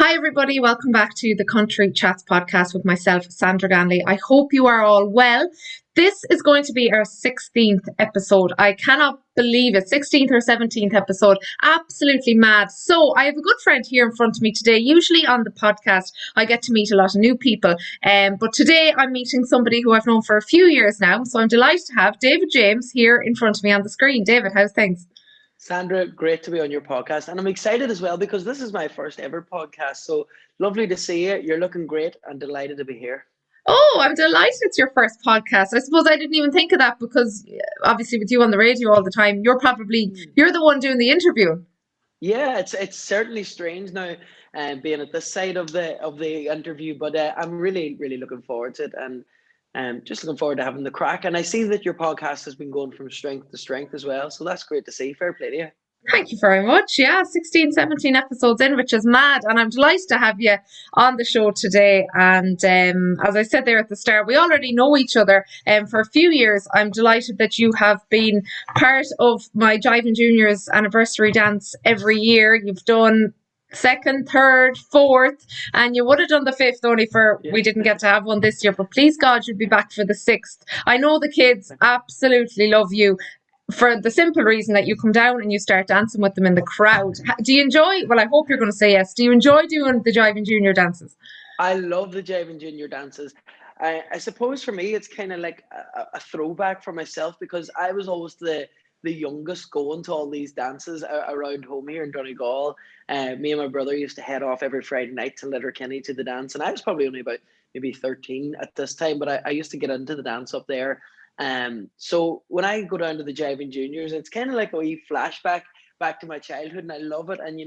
Hi, everybody. Welcome back to the Country Chats podcast with myself, Sandra Ganley. I hope you are all well. This is going to be our 16th episode. I cannot believe it. 16th or 17th episode. Absolutely mad. So I have a good friend here in front of me today. Usually on the podcast, I get to meet a lot of new people. But today I'm meeting somebody who I've known for a few years now. So I'm delighted to have David James here in front of me on the screen. David, how's things? Sandra, great to be on your podcast. And I'm excited as well because this is my first ever podcast. So lovely to see you. You're looking great and delighted to be here. Oh, I'm delighted it's your first podcast. I suppose I didn't even think of that because obviously with you on the radio all the time, you're the one doing the interview. Yeah, it's certainly strange now being at this side of the interview, but I'm really looking forward to it and just looking forward to having the crack. And I see that your podcast has been going from strength to strength as well. So that's great to see. Fair play to you. Thank you very much. Yeah, 16, 17 episodes in, which is mad. And I'm delighted to have you on the show today. And as I said there at the start, we already know each other for a few years. I'm delighted that you have been part of my Jiving Juniors anniversary dance every year. You've done second, third, fourth, and you would have done the fifth we didn't get to have one this year, but please God, you'll be back for the sixth. I know the kids absolutely love you for the simple reason that you come down and you start dancing with them in the crowd. Do you enjoy, well, I hope you're going to say yes, do you enjoy doing the Jiving Junior dances? I love the Jiving Junior dances. I suppose for me, it's kind of like a throwback for myself because I was always the youngest going to all these dances around home here in Donegal. Me and my brother used to head off every Friday night to Letterkenny to the dance. And I was probably only about maybe 13 at this time, but I used to get into the dance up there. So when I go down to the Jiving Juniors, it's kind of like a wee flashback back to my childhood, and I love it. And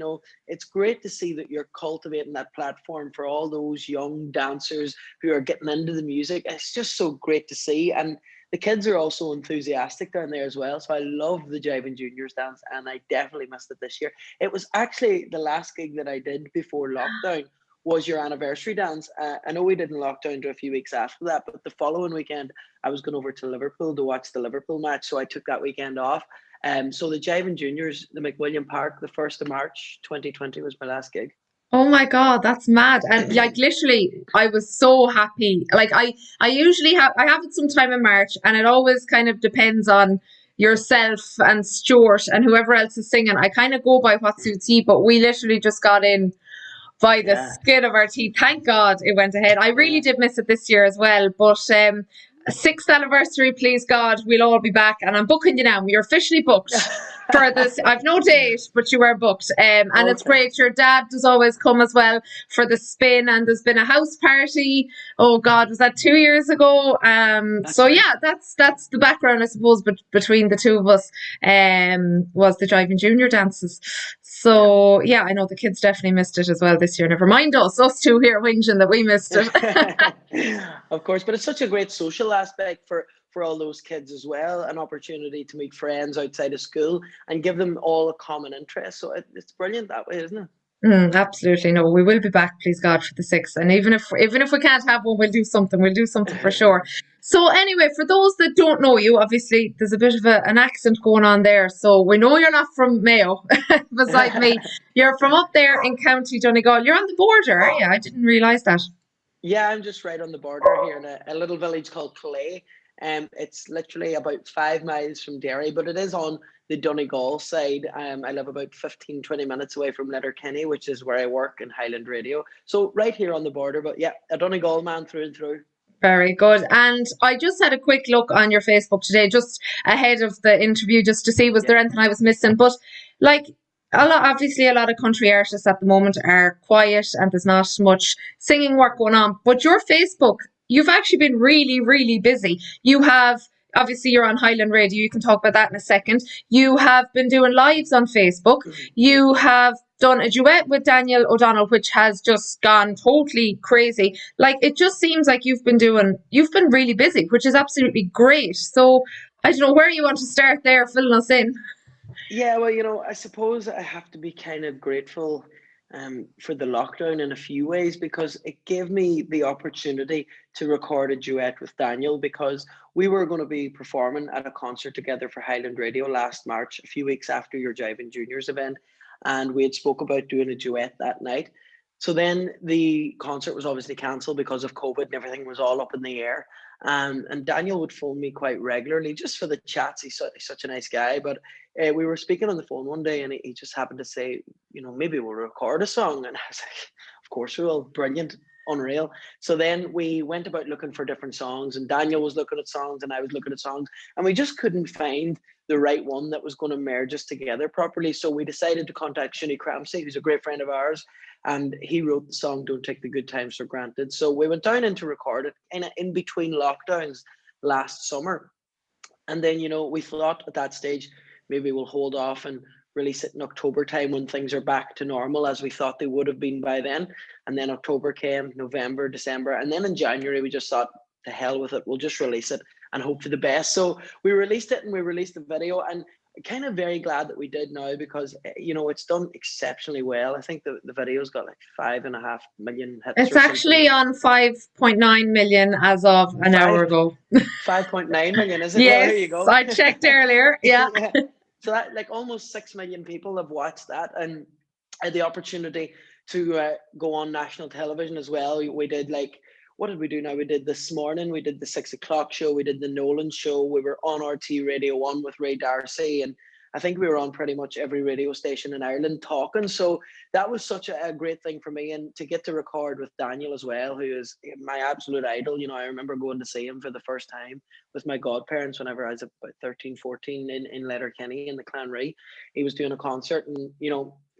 it's great to see that you're cultivating that platform for all those young dancers who are getting into the music. It's just so great to see, and the kids are also enthusiastic down there as well. So I love the Jiving Juniors dance, and I definitely missed it this year. It was actually the last gig that I did before lockdown was your anniversary dance. I know we didn't lock down to a few weeks after that, but the following weekend I was going over to Liverpool to watch the Liverpool match, so I took that weekend off. So the Jiving Juniors, the McWilliam Park, the 1st of March 2020 was my last gig. Oh my God, that's mad. And like literally, I was so happy. Like I usually I have it sometime in March, and it always kind of depends on yourself and Stuart and whoever else is singing. I kind of go by what suits you, but we literally just got in by the skin of our teeth. Thank God it went ahead. I really did miss it this year as well. But a sixth anniversary, please God, we'll all be back. And I'm booking you now. You're officially booked for this. I've no date, but you are booked. And it's great. Your dad does always come as well for the spin. And there's been a house party. Oh God, was that 2 years ago? So yeah, that's the background, I suppose, between the two of us was the Jiving Junior dances. So yeah, I know the kids definitely missed it as well this year. Never mind us two here whinging that we missed it. Of course, but it's such a great social aspect for all those kids as well, an opportunity to meet friends outside of school and give them all a common interest. So it's brilliant that way, isn't it? Absolutely. No, we will be back, please God, for the sixth. And even if we can't have one, we'll do something. We'll do something for sure. So anyway, for those that don't know you, obviously there's a bit of an accent going on there. So we know you're not from Mayo, beside me. You're from up there in County Donegal. You're on the border, are you? I didn't realise that. Yeah, I'm just right on the border here in a little village called Clay. It's literally about 5 miles from Derry, but it is on the Donegal side. I live about 15-20 minutes away from Letterkenny, which is where I work in Highland Radio. So right here on the border, but yeah, a Donegal man through and through. Very good. And I just had a quick look on your Facebook today, just ahead of the interview, just to see was there anything I was missing. But like obviously a lot of country artists at the moment are quiet and there's not much singing work going on. But your Facebook, you've actually been really busy. You have, obviously you're on Highland Radio. You can talk about that in a second. You have been doing lives on Facebook. You have done a duet with Daniel O'Donnell, which has just gone totally crazy. Like, it just seems like you've been really busy, which is absolutely great. So I don't know where you want to start there, filling us in. Yeah, well, I suppose I have to be kind of grateful for the lockdown in a few ways because it gave me the opportunity to record a duet with Daniel because we were going to be performing at a concert together for Highland Radio last March, a few weeks after your Jiving Juniors event, and we had spoke about doing a duet that night. So then the concert was obviously cancelled because of COVID and everything was all up in the air. And Daniel would phone me quite regularly just for the chats. He's such a nice guy. But we were speaking on the phone one day and he just happened to say, maybe we'll record a song. And I was like, of course we will. Brilliant. Unreal. So then we went about looking for different songs, and Daniel was looking at songs and I was looking at songs, and we just couldn't find the right one that was going to merge us together properly. So we decided to contact Shuni Cramsey, who's a great friend of ours, and he wrote the song "Don't Take the Good Times for Granted." So we went down in to record it in between lockdowns last summer. And then, we thought at that stage, maybe we'll hold off and release it in October time when things are back to normal, as we thought they would have been by then. And then October came, November, December. And then in January, we just thought, to hell with it, we'll just release it and hope for the best. So we released it and we released the video. And kind of very glad that we did now because, it's done exceptionally well. I think the video's got like 5.5 million hits. It's actually on 5.9 million as of an hour ago. 5.9 million, is it? Yes, well, there you go. I checked earlier. Yeah. So that like almost 6 million people have watched that, and I had the opportunity to go on national television as well. We did what did we do now? We did this morning, we did the 6 o'clock show, we did the Nolan show, we were on RT Radio 1 with Ray Darcy, and I think we were on pretty much every radio station in Ireland talking. So that was such a great thing for me. And to get to record with Daniel as well, who is my absolute idol. I remember going to see him for the first time with my godparents whenever I was about 13, 14 in Letterkenny in the Clanree. He was doing a concert, and,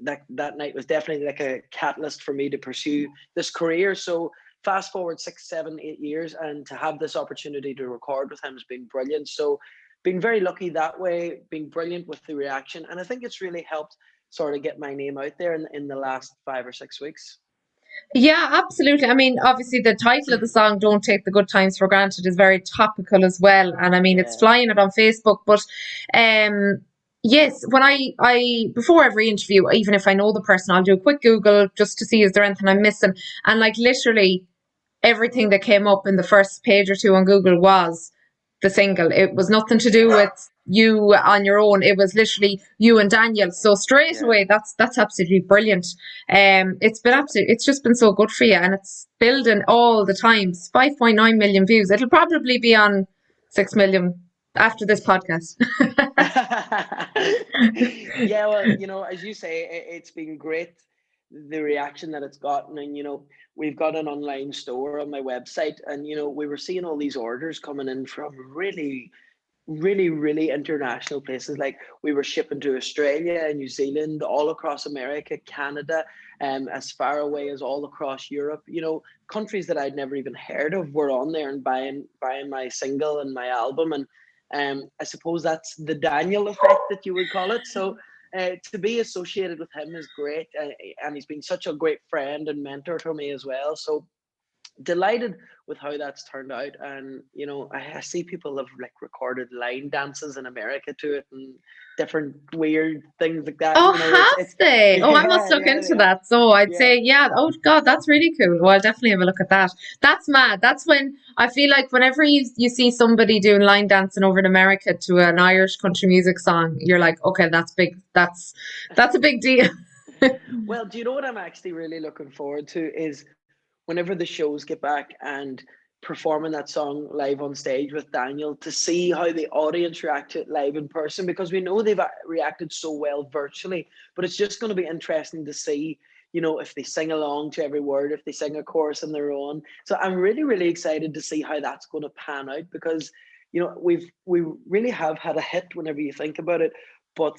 that night was definitely like a catalyst for me to pursue this career. So fast forward 6, 7, 8 years, and to have this opportunity to record with him has been brilliant. So been very lucky that way, being brilliant with the reaction. And I think it's really helped sort of get my name out there in the last 5 or 6 weeks. Yeah, absolutely. I mean, obviously the title of the song, "Don't Take the Good Times for Granted," is very topical as well. And I mean, it's flying it on Facebook. But yes, when I before every interview, even if I know the person, I'll do a quick Google just to see is there anything I'm missing. And literally everything that came up in the first page or two on Google was the single. It was nothing to do with you on your own. It was literally you and Daniel. So straight away, that's absolutely brilliant. It's just been so good for you, and it's building all the time. 5.9 million views. It'll probably be on 6 million after this podcast. Yeah, well, as you say, it's been great, the reaction that it's gotten. And we've got an online store on my website, and we were seeing all these orders coming in from really, really, really international places. Like we were shipping to Australia and New Zealand, all across America, Canada, as far away as all across Europe. Countries that I'd never even heard of were on there and buying my single and my album. And I suppose that's the Daniel effect that you would call it. So to be associated with him is great, and he's been such a great friend and mentor to me as well. So delighted with how that's turned out. And I see people have recorded line dances in America to it and different weird things like that. Oh, have they? Oh, I must look into that. So I'd say, oh God, that's really cool. Well, I'll definitely have a look at that. That's mad. That's when I feel like whenever you see somebody doing line dancing over in America to an Irish country music song, you're like, okay, that's big. That's a big deal. Well, do you know what I'm actually really looking forward to is whenever the shows get back and performing that song live on stage with Daniel, to see how the audience react to it live in person, because we know they've reacted so well virtually, but it's just going to be interesting to see, if they sing along to every word, if they sing a chorus on their own. So I'm really, really excited to see how that's going to pan out, because, we really have had a hit whenever you think about it, but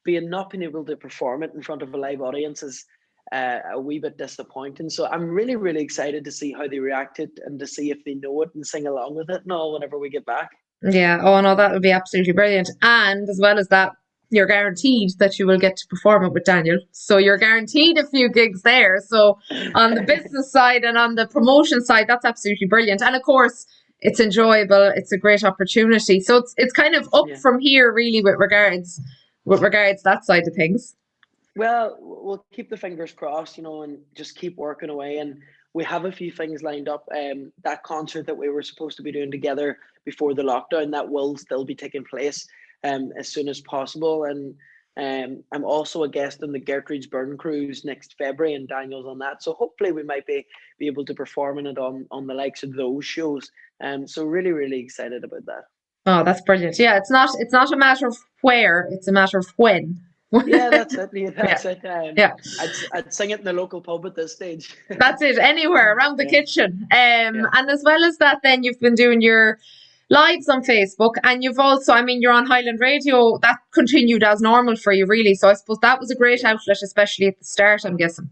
not being able to perform it in front of a live audience is a wee bit disappointing. So I'm really, really excited to see how they reacted and to see if they know it and sing along with it and all whenever we get back. Yeah. Oh no, that would be absolutely brilliant. And as well as that, you're guaranteed that you will get to perform it with Daniel. So you're guaranteed a few gigs there. So on the business side and on the promotion side, that's absolutely brilliant. And of course, it's enjoyable. It's a great opportunity. So it's kind of up from here, really, with regards that side of things. Well, we'll keep the fingers crossed, and just keep working away. And we have a few things lined up. That concert that we were supposed to be doing together before the lockdown, that will still be taking place as soon as possible. And I'm also a guest on the Gertrude's Burn Cruise next February, and Daniel's on that. So hopefully we might be able to perform in it on the likes of those shows. So really, really excited about that. Oh, that's brilliant. Yeah, it's not a matter of where, it's a matter of when. Yeah, that's it. Yeah, Yeah, that's it. yeah. I'd sing it in the local pub at this stage. That's it. Anywhere around the Yeah, kitchen. yeah. And as well as that, then you've been doing your lives on Facebook, and you've also, I mean, you're on Highland Radio. That continued as normal for you, really. So I suppose that was a great Yeah. outlet, especially at the start, I'm guessing.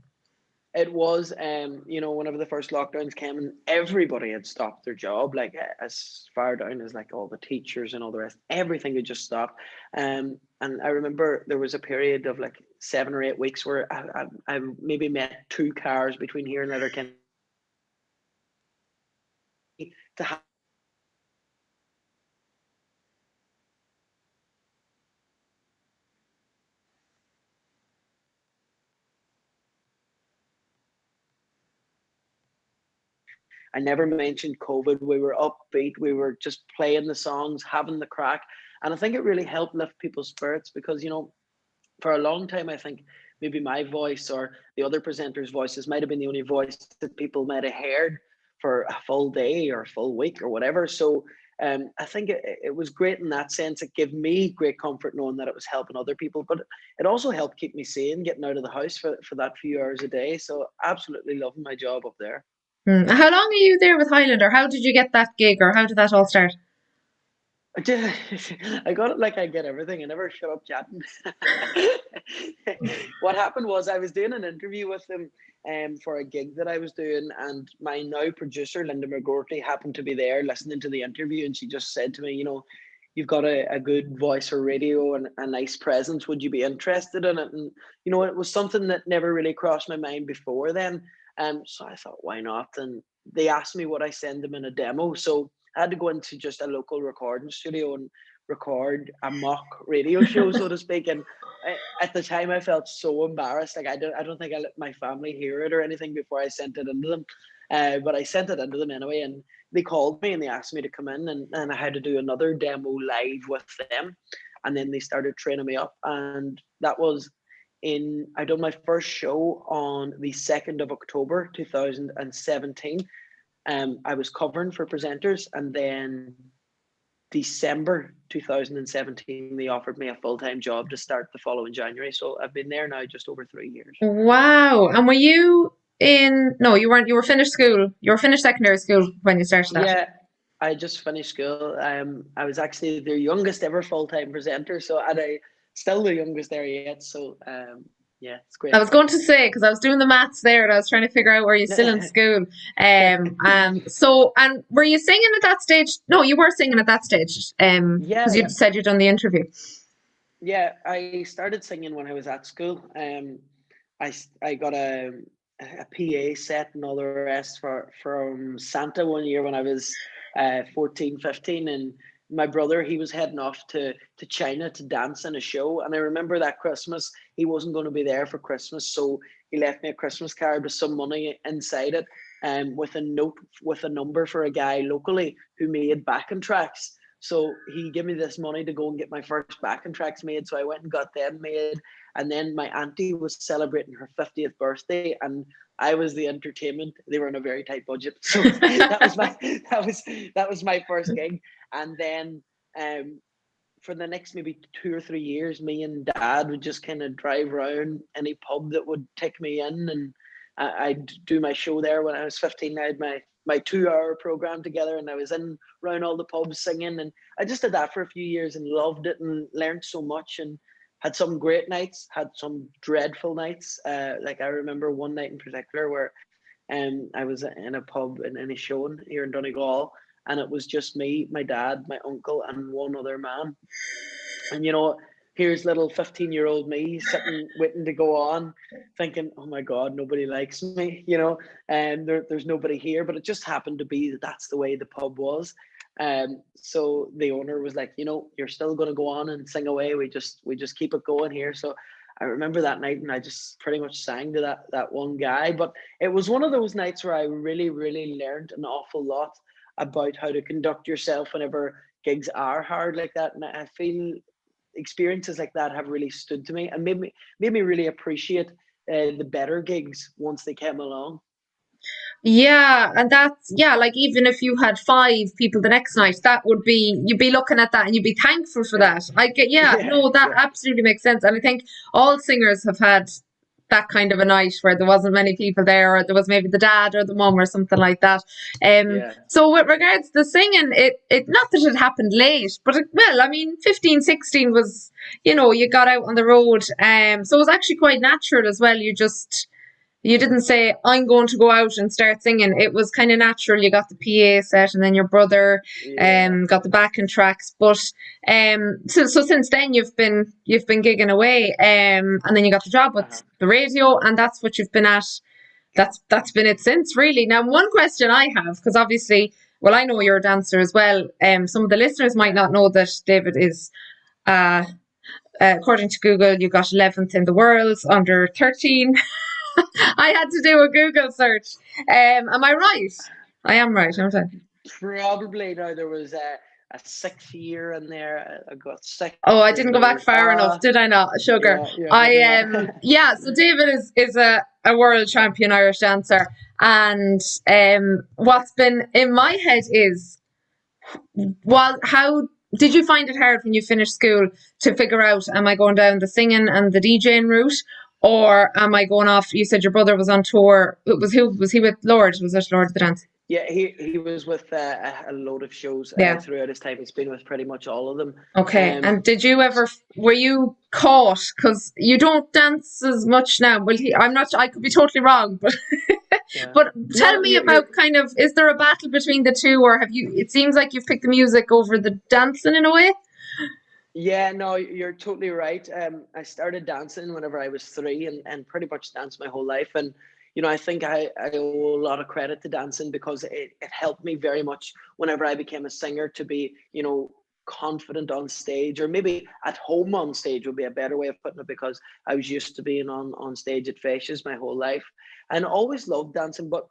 It was, whenever the first lockdowns came and everybody had stopped their job, like as far down as like all the teachers and all the rest, everything had just stopped. And I remember there was a period of like 7 or 8 weeks where I maybe met 2 cars between here and Letterkenny to have. I never mentioned COVID. We were upbeat. We were just playing the songs, having the crack. And I think it really helped lift people's spirits because, for a long time, I think maybe my voice or the other presenters' voices might have been the only voice that people might have heard for a full day or a full week or whatever. So I think it was great in that sense. It gave me great comfort knowing that it was helping other people, but it also helped keep me sane, getting out of the house for that few hours a day. So absolutely loving my job up there. How long are you there with Highlander? How did you get that gig, or how did that all start? I got it like I get everything. I never shut up chatting. What happened was I was doing an interview with them for a gig that I was doing, and my now producer, Linda McGorty, happened to be there listening to the interview, and she just said to me, you've got a good voice for radio and a nice presence. Would you be interested in it? And, it was something that never really crossed my mind before then. So I thought, why not? And they asked me would I send them in a demo. So I had to go into just a local recording studio and record a mock radio show, so to speak. And at the time, I felt so embarrassed. Like I don't think I let my family hear it or anything before I sent it into them. But I sent it into them anyway, and they called me and they asked me to come in, and I had to do another demo live with them. And then they started training me up, and that was I done my first show on the 2nd of October 2017. I was covering for presenters, and then December 2017 they offered me a full-time job to start the following January. So I've been there now just over 3 years. Wow. And were you in, no, you weren't, you were finished school, you were finished secondary school when you started that? Yeah, I just finished school. I was actually their youngest ever full-time presenter, so and I still the youngest there yet. So yeah, it's I great. was going to say, because I was doing the maths there and I was trying to figure out were you still in school. So, and were you singing at that stage? No, you were singing at that stage, Yeah, because you yeah. said you'd done the interview. Yeah, I started singing when I was at school. I got a PA set and all the rest from Santa one year when I was 14, 15, and my brother, he was heading off to China to dance in a show. And I remember that Christmas, he wasn't going to be there for Christmas, so he left me a Christmas card with some money inside it, with a note with a number for a guy locally who made backing tracks. So he gave me this money to go and get my first backing tracks made. So I went and got them made. And then my auntie was celebrating her 50th birthday, and I was the entertainment. They were on a very tight budget. So that was my first gig. And then for the next maybe 2 or 3 years, me and dad would just kind of drive around any pub that would take me in, and I'd do my show there. When I was 15, I had my 2 hour program together, and I was in around all the pubs singing, and I just did that for a few years and loved it and learned so much, and had some great nights, had some dreadful nights. Like I remember one night in particular where I was in a pub in a show here in Donegal, and it was just me, my dad, my uncle, and one other man. And here's little 15-year-old me sitting waiting to go on, thinking, oh my God, nobody likes me, and there's nobody here. But it just happened to be that that's the way the pub was. So the owner was like, you're still going to go on and sing away. We just keep it going here. So I remember that night, and I just pretty much sang to that one guy. But it was one of those nights where I really, really learned an awful lot about how to conduct yourself whenever gigs are hard like that. And I feel experiences like that have really stood to me and made me really appreciate the better gigs once they came along. Yeah, and that's yeah, like even if you had five people the next night, that would be you'd be looking at that and you'd be thankful for Yeah, that. I get yeah, yeah, no, that yeah, absolutely makes sense. And I think all singers have had that kind of a night where there wasn't many people there or there was maybe the dad or the mum or something like that. yeah. So with regards to the singing, it not that it happened late, but well, I mean 15, 16 was, you got out on the road. So it was actually quite natural as well. You didn't say, I'm going to go out and start singing. It was kind of natural. You got the PA set and then your brother Yeah. got the backing tracks. But so since then you've been gigging away. And then you got the job with Uh-huh. the radio and that's what you've been at. That's been it since really. Now one question I have, because obviously, well, I know you're a dancer as well. Some of the listeners might Yeah. not know that David is according to Google, you got 11th in the world under 13. I had to do a Google search. Am I right? I am right, aren't I? Probably now there was a sixth year in there. I got sixth Oh, I didn't and go there back was far enough, did I not? Sugar. yeah, maybe not. Yeah, so David is a world champion Irish dancer. And what's been in my head is, well, how did you find it hard when you finished school to figure out, am I going down the singing and the DJing route? Or am I going off? You said your brother was on tour. Was he with Lord? Was it Lord of the Dance? Yeah, he was with a load of shows Yeah. throughout his time. He's been with pretty much all of them. Okay. Um, And did you ever, were you caught? Because you don't dance as much now. Well, I'm not, I could be totally wrong, but, yeah. but tell No, me you're about kind of, is there a battle between the two or it seems like you've picked the music over the dancing in a way? yeah, no, you're totally right. I started dancing whenever I was 3 and pretty much danced my whole life. And, I think I owe a lot of credit to dancing because it helped me very much whenever I became a singer to be, confident on stage or maybe at home on stage would be a better way of putting it because I was used to being on stage at faces my whole life and always loved dancing. But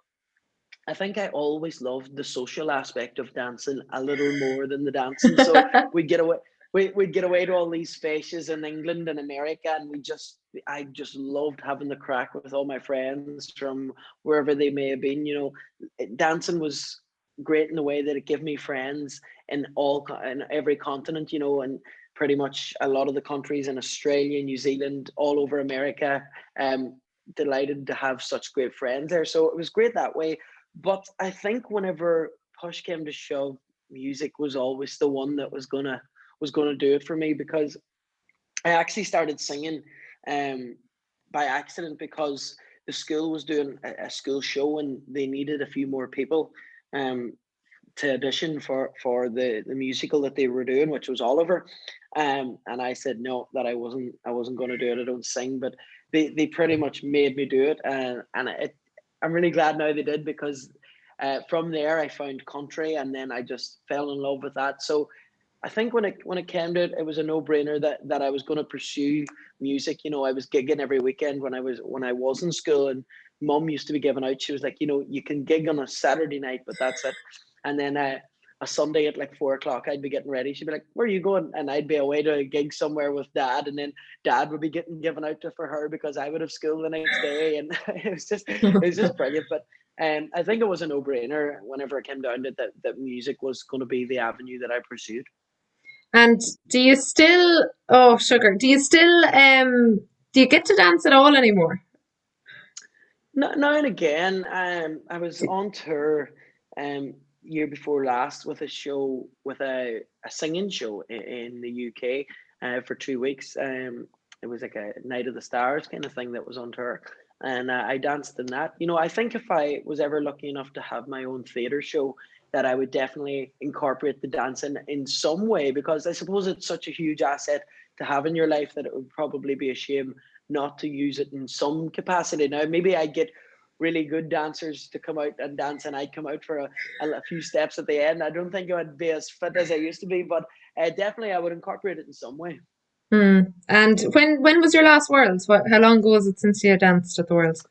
I think I always loved the social aspect of dancing a little more than the dancing. So we'd get away. We'd get away to all these faces in England and America, and I just loved having the crack with all my friends from wherever they may have been. Dancing was great in the way that it gave me friends in every continent. And pretty much a lot of the countries in Australia, New Zealand, all over America. Delighted to have such great friends there. So it was great that way. But I think whenever push came to shove, music was always the one that was gonna do it for me because I actually started singing by accident because the school was doing a school show and they needed a few more people to audition for the musical that they were doing, which was Oliver. And I said no, that I wasn't going to do it. I don't sing, but they pretty much made me do it, I'm really glad now they did because from there I found country and then I just fell in love with that. So I think when it came to it, it was a no-brainer that I was going to pursue music. I was gigging every weekend when I was in school, and Mum used to be giving out. She was like, you can gig on a Saturday night, but that's it. And then a Sunday at like 4 o'clock, I'd be getting ready. She'd be like, "Where are you going?" And I'd be away to a gig somewhere with Dad, and then Dad would be getting given out to for her because I would have school the next day, and it was just brilliant. But I think it was a no-brainer whenever it came down to it that music was going to be the avenue that I pursued. And do you still, oh, sugar, do you get to dance at all anymore? Now and again, I was on tour year before last with a show with a singing show in the UK for 2 weeks. It was like a Night of the Stars kind of thing that was on tour, and I danced in that. I think if I was ever lucky enough to have my own theatre show, that I would definitely incorporate the dancing in some way because I suppose it's such a huge asset to have in your life that it would probably be a shame not to use it in some capacity. Now, maybe I get really good dancers to come out and dance, and I come out for a few steps at the end. I don't think I would be as fit as I used to be, but definitely I would incorporate it in some way. Hmm. And when was your last Worlds? How long ago was it since you danced at the Worlds?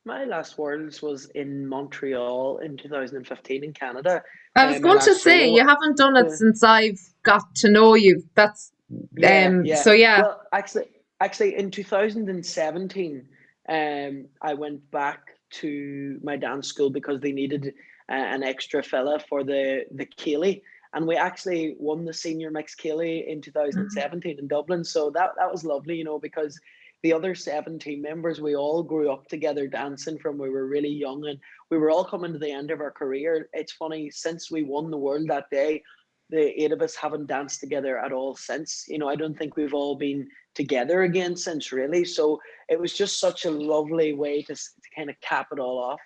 My last Worlds was in Montreal in 2015 in Canada. I was My going to last say solo. you haven't done it Yeah, since I've got to know you. That's Yeah, yeah. So yeah. Well, actually, in 2017, I went back to my dance school because they needed an extra fella for the Ceilidh, and we actually won the senior mixed Ceilidh in Mhm. 2017 in Dublin. So that was lovely, because the other 17 members, we all grew up together dancing from we were really young, and we were all coming to the end of our career. It's funny, since we won the world that day, the eight of us haven't danced together at all since. I don't think we've all been together again since, really. So it was just such a lovely way to kind of cap it all off.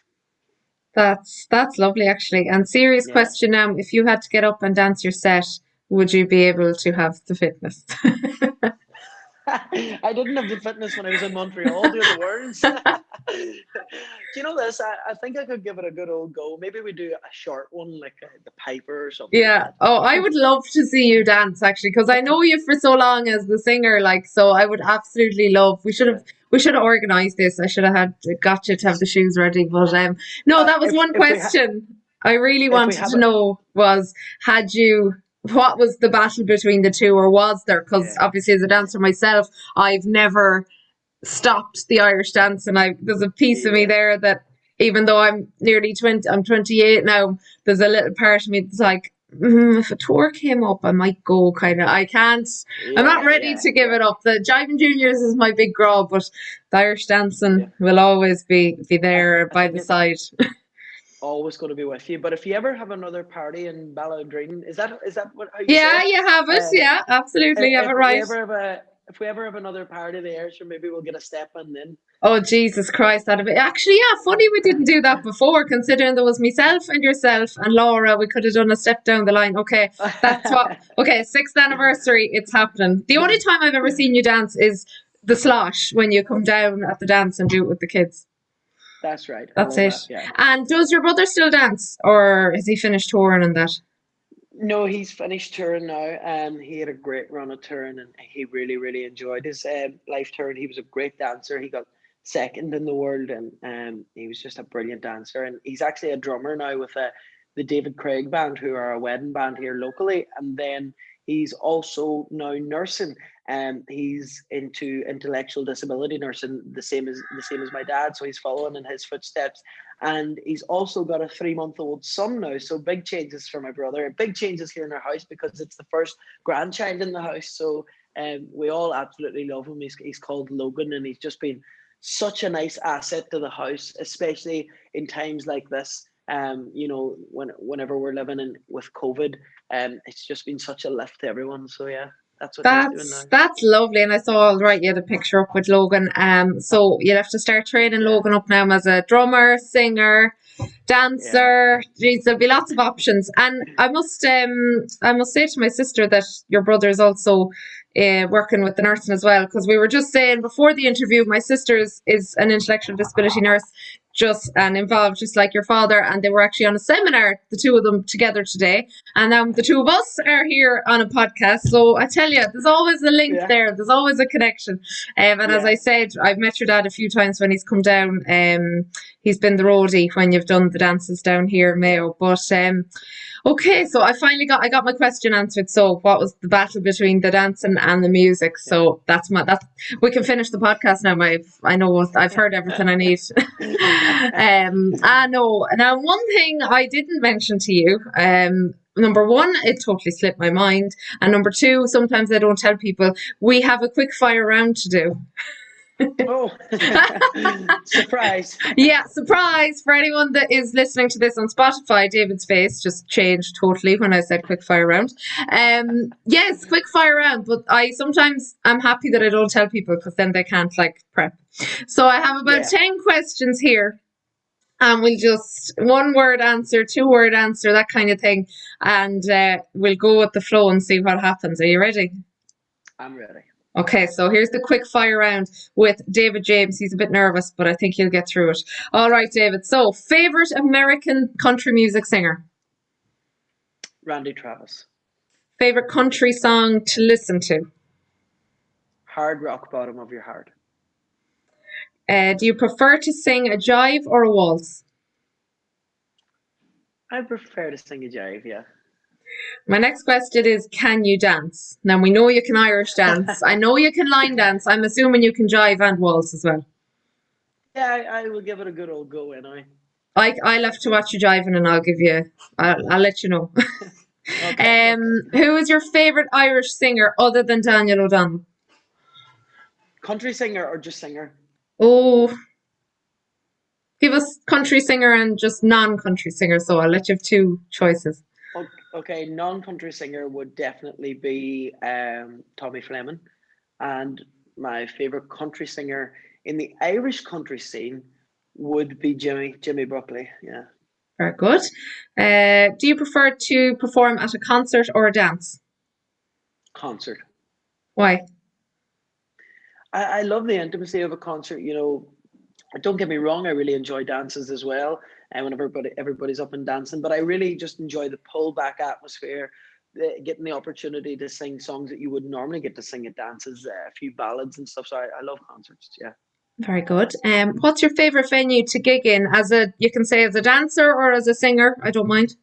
That's lovely actually. And serious Yeah. question now, if you had to get up and dance your set, would you be able to have the fitness? I didn't have the fitness when I was in Montreal doing the words. Do you know this? I think I could give it a good old go. Maybe we do a short one, like the Piper or something like Yeah. Oh, I would love to see you dance actually, because I know you for so long as the singer. Like, so I would absolutely love. We should have. that. We should have organized this. I should have had got you to have the shoes ready. But no, Uh, that was if one if we ha- question I really if we wanted have to a know was had you. What was the battle between the two, or was there? Because yeah, obviously, as a dancer myself, I've never stopped the Irish dance, and there's a piece of me yeah, there that even though I'm nearly 20, I'm 28 now. There's a little part of me that's like, if a tour came up, I might go. Kind of, I can't. I'm not yeah, ready yeah, to give yeah, it up. The Jiving Juniors is my big draw, but the Irish yeah. dancing will always be I, there I by think the it's side. always going to be with you. But if you ever have another party in Ballodreen, is that what how you say Yeah, it? you have it. Uh, Yeah, absolutely, you have it if we right. ever have a if we ever have another party there, sure, maybe we'll get a step in then. Oh Jesus Christ, that'd be actually, yeah, funny we didn't do that before, considering there was myself and yourself and Laura. We could have done a step down the line. Okay, that's what. Okay, sixth anniversary, it's happening. The only time I've ever seen you dance is the slosh when you come down at the dance and do it with the kids. That's right. I That's love it. that. Yeah. And does your brother still dance, or has he finished touring and that? No, he's finished touring now. He had a great run of touring, and he really, really enjoyed his life touring. He was a great dancer. He got second in the world, and he was just a brilliant dancer. And he's actually a drummer now with the David Craig band, who are a wedding band here locally. And then he's also now nursing. He's into intellectual disability nursing, the same as my dad. So he's following in his footsteps, and he's also got a 3-month-old son now. So big changes for my brother, big changes here in our house because it's the first grandchild in the house. So we all absolutely love him. He's called Logan, and he's just been such a nice asset to the house, especially in times like this. Whenever we're living in with COVID, it's just been such a lift to everyone. So yeah, that's what he's doing now. That's lovely, and I saw all right. You had a picture up with Logan. So you'll have to start training Yeah, Logan up now as a drummer, singer, yeah, dancer. Geez, there'll be lots of options. And I must say to my sister that your brother is also working with the nursing as well, because we were just saying before the interview, my sister is an intellectual disability nurse, just and involved just like your father, and they were actually on a seminar, the two of them together today, and the two of us are here on a podcast. So I tell you, there's always a link yeah, there. There's always a connection. And as I yeah. said, I've met your dad a few times when he's come down. He's been the roadie when you've done the dances down here in Mayo. But okay, so I got my question answered. So what was the battle between the dancing and the music? So that's we can finish the podcast now. I know I've heard everything I need. I know. Now one thing I didn't mention to you, number one, it totally slipped my mind. And number two, sometimes I don't tell people we have a quick fire round to do. Oh, surprise. Yeah, surprise for anyone that is listening to this on Spotify. David's face just changed totally when I said quick fire round. Yes, quick fire round, but I'm happy that I don't tell people because then they can't like prep. So I have about Yeah, 10 questions here. And we'll just 1 word answer, 2 word answer, that kind of thing. And we'll go with the flow and see what happens. Are you ready? I'm ready. Okay, so here's the quick fire round with David James. He's a bit nervous, but I think he'll get through it. All right, David. So, favorite American country music singer? Randy Travis. Favorite country song to listen to? Hard rock bottom of your heart. Do you prefer to sing a jive or a waltz? I prefer to sing a jive, yeah. My next question is, can you dance? Now, we know you can Irish dance. I know you can line dance. I'm assuming you can jive and waltz as well. Yeah, I will give it a good old go anyway. I'll have to watch you jiving and I'll let you know. Okay. Who is your favourite Irish singer other than Daniel O'Donnell? Country singer or just singer? Oh, give us country singer and just non-country singer. So I'll let you have two choices. Okay, non-country singer would definitely be Tommy Fleming, and my favorite country singer in the Irish country scene would be Jimmy Buckley. Yeah, Very good. Do you prefer to perform at a concert or a dance? concert. Why? I love the intimacy of a concert. Don't get me wrong, I really enjoy dances as well, and when everybody's up and dancing. But I really just enjoy the pull back atmosphere, getting the opportunity to sing songs that you would normally get to sing at dances, a few ballads and stuff. So I love concerts. Yeah. Very good. What's your favourite venue to gig in? You can say as a dancer or as a singer. I don't mind.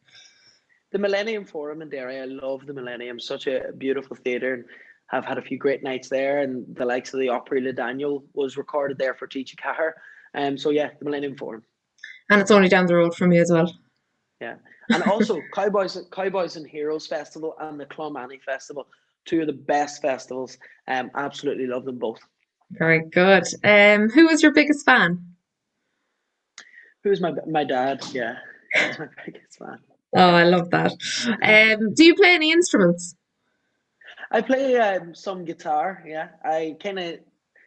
The Millennium Forum in Derry. I love the Millennium. Such a beautiful theatre, and have had a few great nights there. And the likes of the Opry Le Daniel was recorded there for Teach Cahir. So yeah, the Millennium Forum. And it's only down the road from me as well. Yeah, and also Cowboys and Heroes Festival and the Clonmany Festival, two of the best festivals. Absolutely love them both. Very good. Who is your biggest fan? Who's my dad? Yeah, he's my biggest fan. Oh, I love that. Do you play any instruments? I play some guitar. Yeah, I kind of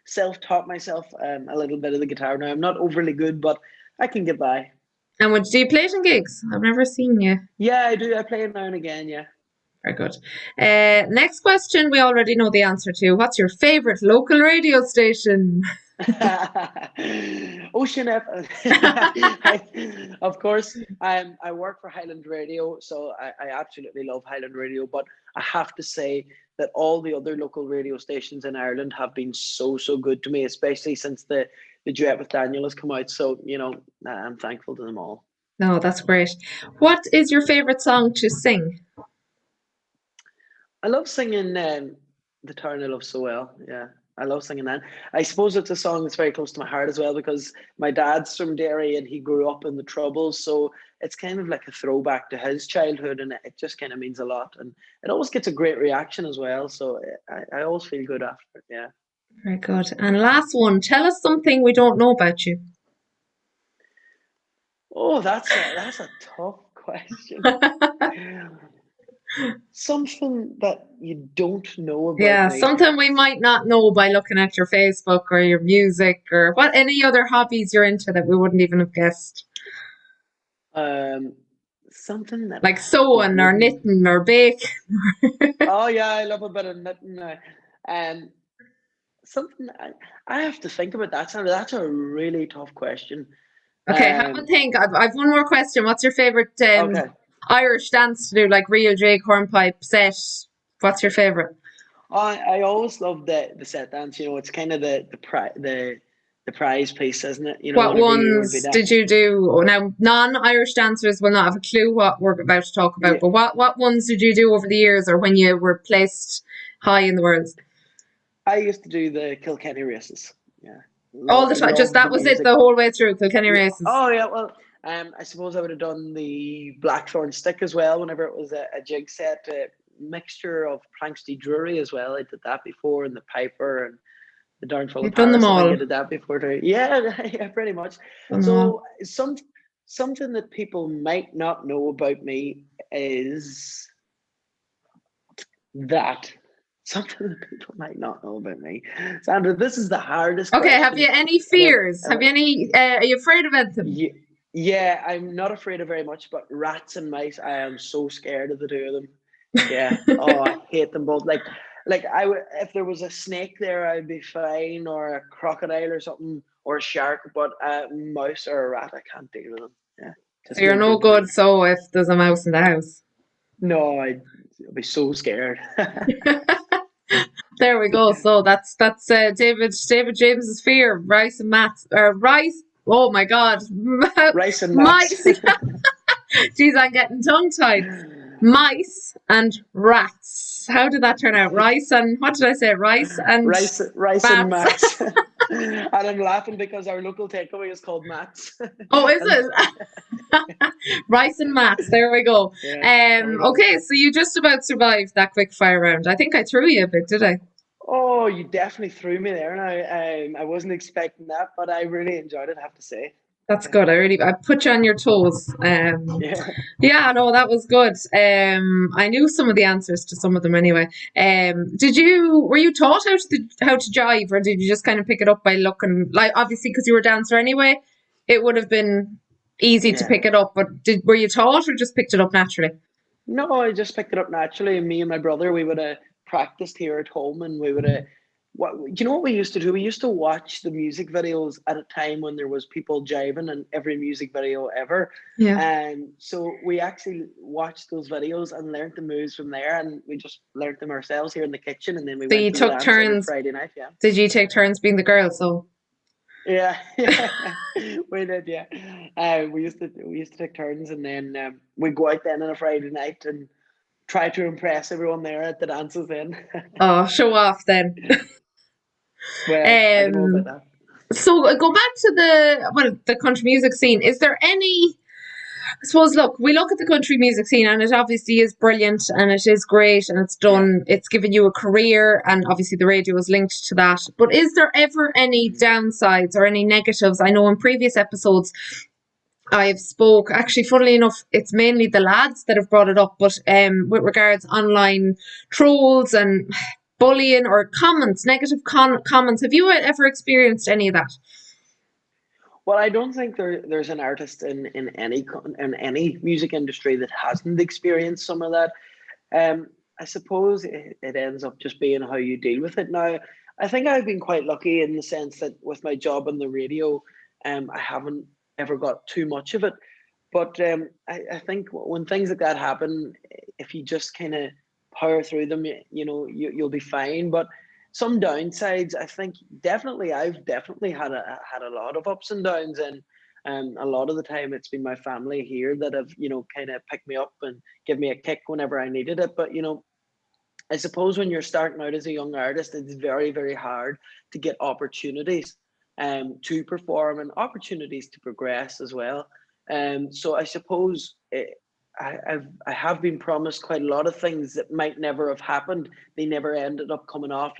self-taught myself a little bit of the guitar now. I'm not overly good, but I can get by. And do you play it in gigs? I've never seen you. Yeah, I do. I play it now and again. Yeah. Very good. Next question, we already know the answer to. What's your favourite local radio station? Ocean F. Of course, I work for Highland Radio, so I absolutely love Highland Radio. But I have to say that all the other local radio stations in Ireland have been so good to me, especially since the duet with Daniel has come out. So I'm thankful to them all. No, that's great. What is your favourite song to sing? I love singing The Town I Love So Well. Yeah, I love singing that. I suppose it's a song that's very close to my heart as well, because my dad's from Derry and he grew up in the Troubles. So it's kind of like a throwback to his childhood, and it just kind of means a lot. And it always gets a great reaction as well. So I always feel good after it. Yeah. Very good. And last one, tell us something we don't know about you. Oh, that's a tough question. Something that you don't know about me. Something we might not know by looking at your Facebook or your music, or any other hobbies you're into that we wouldn't even have guessed. Something that like sewing or knitting or baking. Oh yeah, I love a bit of knitting. Something I have to think about that, Sandra. That's a really tough question. Okay, have a think. I've one more question. What's your favourite Okay. Irish dance to do, like reel, jig, hornpipe, set? What's your favourite? I always love the set dance. It's kind of the prize piece, isn't it? What ones did you do? Now, non-Irish dancers will not have a clue what we're about to talk about, but what ones did you do over the years, or when you were placed high in the world? I used to do the Kilkenny races. Yeah. All the time, just that was it the whole way through, Kilkenny races. Oh yeah, well, I suppose I would have done the Blackthorn stick as well whenever it was a jig set, mixture of Planxty Drury as well. I did that before, and the Piper and the Downfall of Paris. You've done them all. I did that before too. Yeah, pretty much. So something that people might not know about me is that. Something that people might not know about me. Sandra, this is the hardest question. Have you any fears? Are you afraid of anything? Yeah, I'm not afraid of very much, but rats and mice, I am so scared of the two of them. Yeah. Oh, I hate them both. Like if there was a snake there, I'd be fine, or a crocodile or something, or a shark, but a mouse or a rat, I can't deal with them. Yeah. So you're no good, so if there's a mouse in the house? No, I'd be so scared. There we go. So that's David James's fear. Rice and mats, or rice. Oh my God, rice and mats. Jeez, I'm getting tongue tied. Mice and rats. How did that turn out? Rice and what did I say? Rice and Rice and bats. Mats. And I'm laughing because our local takeaway is called Mats. Oh, is And it? Rice and mats. There we go. yeah, there we go. Okay, so you just about survived that quick fire round. I think I threw you a bit, did I? Oh, you definitely threw me there, and I wasn't expecting that, but I really enjoyed it, I have to say. That's good. I put you on your toes. Yeah. Yeah, no, that was good. I knew some of the answers to some of them anyway. Were you taught how to jive, or did you just kind of pick it up by looking? Like, obviously, because you were a dancer anyway, it would have been easy to Yeah. pick it up. But were you taught, or just picked it up naturally? No, I just picked it up naturally. Me and my brother, we would have practiced here at home, and we would have. What you know what we used to do? We used to watch the music videos at a time when there was people jiving in every music video ever, Yeah. and so we actually watched those videos and learned the moves from there, and we just learned them ourselves here in the kitchen, and then we So went you to the took dance every turns. Friday night. Yeah. Did you take turns being the girl? So Yeah, yeah, we did. Yeah, we used to take turns, and then we'd go out then on a Friday night and try to impress everyone there at the dances. Then, oh, show off then. well, I don't know about Um, that. so go back to the country music scene. Is there any? I suppose, look, we look at the country music scene and it obviously is brilliant and it is great and Yeah. it's given you a career and obviously the radio is linked to that. But is there ever any Mhm. downsides or any negatives? I know in previous episodes I've spoke, actually, funnily enough, it's mainly the lads that have brought it up, but with regards online trolls and bullying or comments, negative comments, have you ever experienced any of that? Well, I don't think there's an artist in any music industry that hasn't experienced some of that. I suppose it ends up just being how you deal with it. Now, I think I've been quite lucky in the sense that with my job on the radio, I haven't ever got too much of it. But I think when things like that happen, if you just kind of power through them, you'll be fine. But some downsides, I think I've definitely had a lot of ups and downs, and a lot of the time it's been my family here that have kind of picked me up and give me a kick whenever I needed it. But I suppose when you're starting out as a young artist, it's very, very hard to get opportunities to perform and opportunities to progress as well. So I suppose I have been promised quite a lot of things that might never have happened. They never ended up coming off.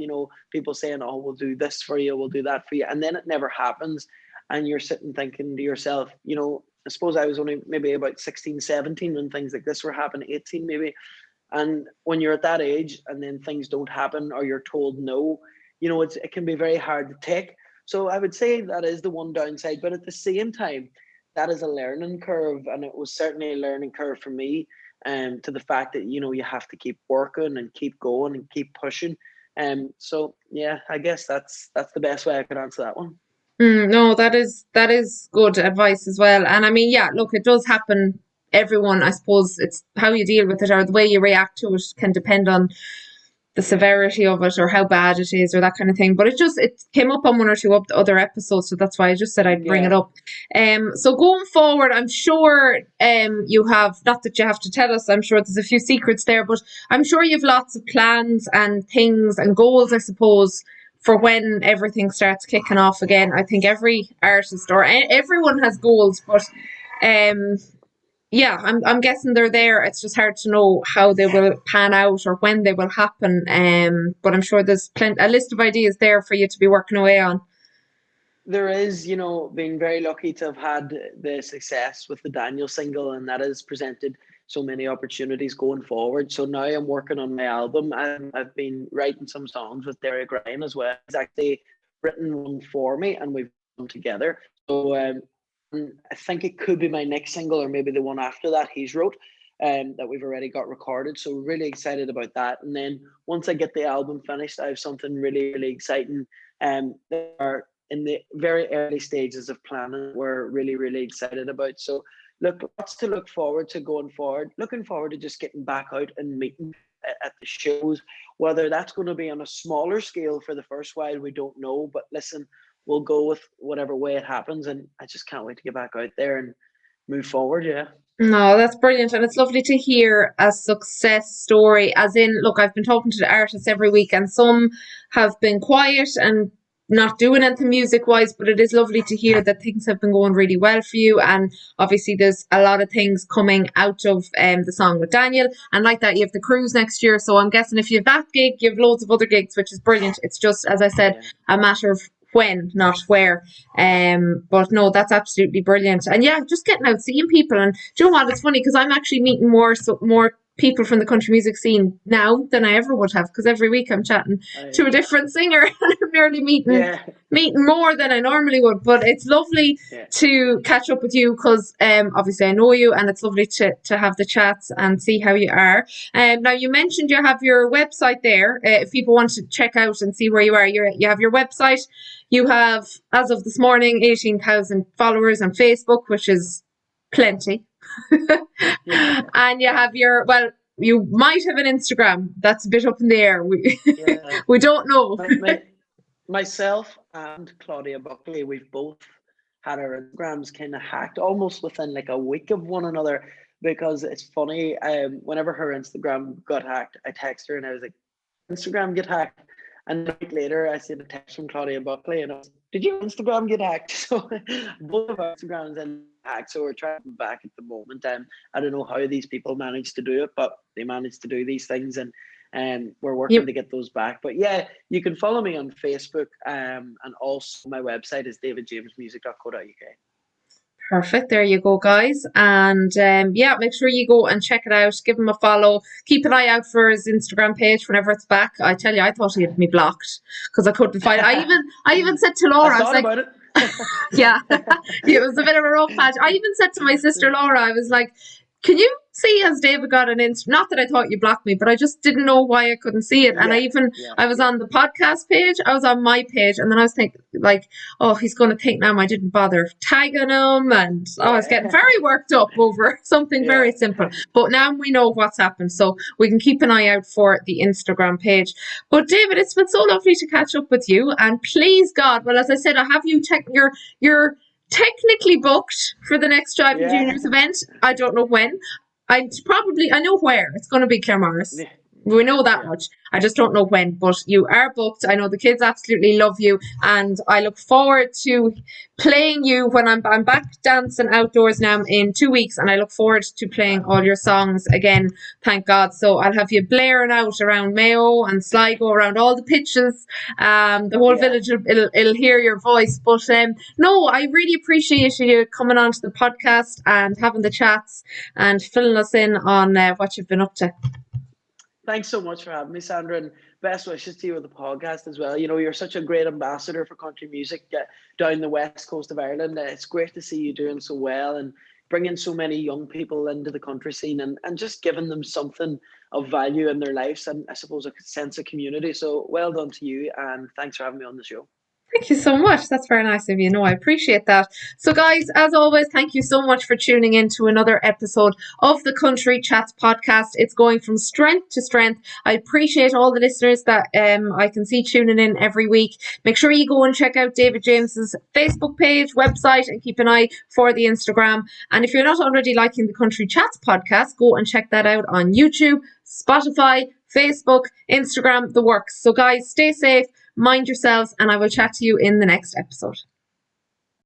People saying, "Oh, we'll do this for you, we'll do that for you," and then it never happens. And you're sitting thinking to yourself, I suppose I was only maybe about 16, 17 when things like this were happening, 18 maybe. And when you're at that age and then things don't happen or you're told no, it can be very hard to take. So I would say that is the one downside. But at the same time, that is a learning curve. And it was certainly a learning curve for me, to the fact that, you have to keep working and keep going and keep pushing. So yeah, I guess that's the best way I could answer that one. No, that is good advice as well. And I mean, yeah, look, it does happen. Everyone, I suppose, it's how you deal with it or the way you react to it can depend on the severity of it or how bad it is or that kind of thing. But it came up on one or two other episodes, so that's why I just said I'd bring it Yeah. up. So going forward, I'm sure you have, not that you have to tell us, I'm sure there's a few secrets there, but I'm sure you've lots of plans and things and goals, I suppose, for when everything starts kicking off again. I think every artist or everyone has goals, but um yeah, I'm guessing they're there. It's just hard to know how they will pan out or when they will happen. But I'm sure there's a list of ideas there for you to be working away on. There is, being very lucky to have had the success with the Daniel single, and that has presented so many opportunities going forward. So now I'm working on my album. I've been writing some songs with Derek Ryan as well. He's actually written one for me, and we've come together. So I think it could be my next single, or maybe the one after that he's wrote, that we've already got recorded. So really excited about that. And then once I get the album finished, I have something really, really exciting. There are in the very early stages of planning we're really, really excited about. So look, lots to look forward to going forward. Looking forward to just getting back out and meeting at the shows. Whether that's going to be on a smaller scale for the first while, we don't know. But listen, we'll go with whatever way it happens. And I just can't wait to get back out there and move forward. Yeah. No, that's brilliant. And it's lovely to hear a success story. As in, look, I've been talking to the artists every week, and some have been quiet and not doing anything music wise, but it is lovely to hear that things have been going really well for you. And obviously, there's a lot of things coming out of the song with Daniel. And like that, you have the cruise next year. So I'm guessing if you have that gig, you have loads of other gigs, which is brilliant. It's just, as I said, a matter of when, not where. But no, that's absolutely brilliant. And yeah, just getting out, seeing people. And do you know what? It's funny because I'm actually meeting more people from the country music scene now than I ever would have, because every week I'm chatting to a different singer and I'm nearly meeting more than I normally would. But it's lovely to catch up with you because obviously I know you, and it's lovely to have the chats and see how you are. Now you mentioned you have your website there. If people want to check out and see where you are, you have your website. You have, as of this morning, 18,000 followers on Facebook, which is plenty. And you have you might have an Instagram. That's a bit up in the air. We don't know. Myself and Claudia Buckley, we've both had our Instagrams kind of hacked almost within like a week of one another, because it's funny. Whenever her Instagram got hacked, I texted her and I was like, Instagram get hacked. And a week later, I seen a text from Claudia Buckley, and I was, did your Instagram get hacked? So both of our Instagrams are hacked, so we're trying back at the moment. I don't know how these people manage to do it, but they manage to do these things, and we're working to get those back. But yeah, you can follow me on Facebook, and also my website is davidjamesmusic.co.uk. Perfect. There you go, guys. And make sure you go and check it out. Give him a follow. Keep an eye out for his Instagram page whenever it's back. I tell you, I thought he had me blocked because I couldn't find it. I even said to Laura, I was like, about it. Yeah, it was a bit of a rough patch. I even said to my sister Laura, I was like, can you see has David got an Insta? Not that I thought you blocked me, but I just didn't know why I couldn't see it. And I was on the podcast page, I was on my page, and then I was thinking like, oh, he's going to think now I didn't bother tagging him, and I was getting very worked up over something very simple. But now we know what's happened, so we can keep an eye out for the Instagram page. But David, it's been so lovely to catch up with you, and please God, well, as I said, I have you you're technically booked for the next Driving Juniors event. I don't know when. I know where. It's going to be Claremorris. Yeah. We know that much. I just don't know when, but you are booked. I know the kids absolutely love you, and I look forward to playing you when I'm back dancing outdoors now in 2 weeks, and I look forward to playing all your songs again, thank God. So I'll have you blaring out around Mayo and Sligo, around all the pitches. The whole village it'll hear your voice. But no, I really appreciate you coming onto the podcast and having the chats and filling us in on what you've been up to. Thanks so much for having me, Sandra, and best wishes to you with the podcast as well. You know, you're such a great ambassador for country music down the west coast of Ireland. It's great to see you doing so well and bringing so many young people into the country scene and just giving them something of value in their lives and I suppose a sense of community. So well done to you, and thanks for having me on the show. Thank you so much. That's very nice of you. No, I appreciate that. So guys, as always, thank you so much for tuning in to another episode of the Country Chats podcast. It's going from strength to strength. I appreciate all the listeners that I can see tuning in every week. Make sure you go and check out David James's Facebook page, website, and keep an eye for the Instagram. And if you're not already liking the Country Chats podcast, go and check that out on YouTube, Spotify, Facebook, Instagram, the works. So guys, stay safe, mind yourselves, and I will chat to you in the next episode.